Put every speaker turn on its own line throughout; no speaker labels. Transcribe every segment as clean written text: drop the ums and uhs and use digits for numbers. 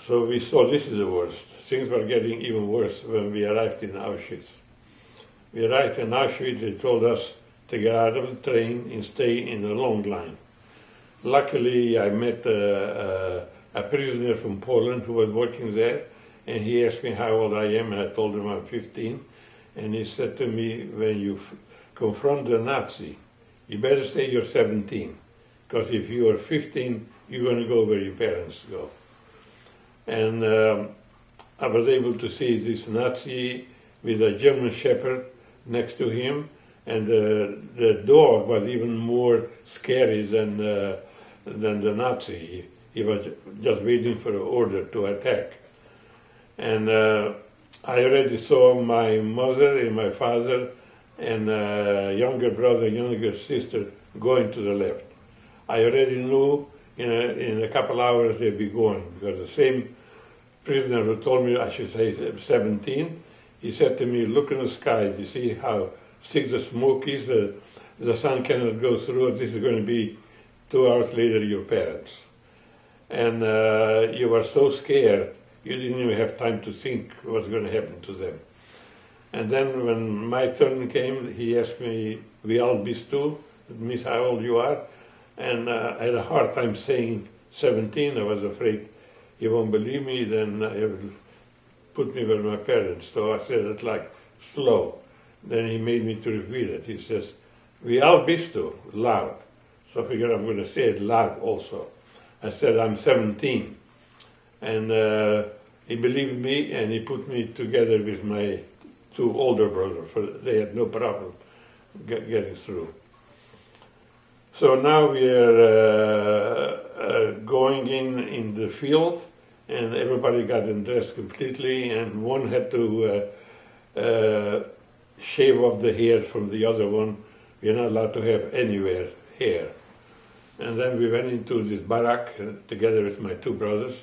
So we saw this is the worst. Things were getting even worse when we arrived in Auschwitz. We arrived in Auschwitz, they told us to get out of the train and stay in a long line. Luckily, I met a prisoner from Poland who was working there, and he asked me how old I am, and I told him I'm 15. And he said to me, when you confront the Nazi, you better say you're 17, because if you are 15, you're going to go where your parents go. And I was able to see this Nazi with a German Shepherd next to him, and the dog was even more scary than the Nazi. He was just waiting for an order to attack. And I already saw my mother and my father and younger brother, younger sister going to the left. I already knew in a couple hours they'd be gone, because the same prisoner who told me I should say 17, he said to me, look in the sky, you see how thick the smoke is, the sun cannot go through it, this is going to be 2 hours later your parents. And you were so scared, you didn't even have time to think what's going to happen to them. And then when my turn came, he asked me, wie alt bist du? It means how old you are. And I had a hard time saying 17. I was afraid he won't believe me, then he will put me with my parents. So I said it like slow. Then he made me to repeat it. He says, wie alt bist du? Loud. So I figured I'm going to say it loud also. I said, I'm 17. And he believed me, and he put me together with my 2 older brothers. For they had no problem getting through. So now we are going in the field, and everybody got undressed completely, and one had to shave off the hair from the other one. We're not allowed to have anywhere hair. And then we went into this barrack together with my 2 brothers.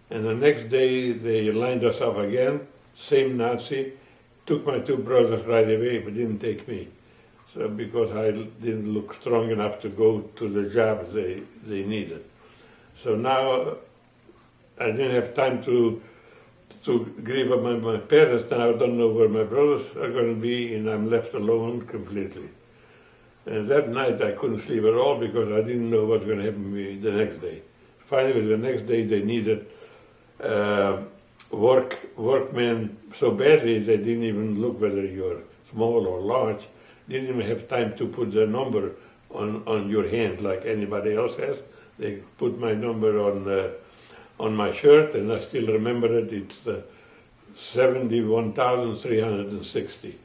And the next day they lined us up again, same Nazi, took my 2 brothers right away, but didn't take me. So because I didn't look strong enough to go to the job they needed. So now I didn't have time to grieve up my parents. Now I don't know where my brothers are going to be, and I'm left alone completely. And that night I couldn't sleep at all because I didn't know what was going to happen to me the next day. Finally, the next day they needed workmen so badly they didn't even look whether you're small or large. Didn't even have time to put the number on your hand like anybody else has. They put my number on my shirt, and I still remember it. It's 71,360.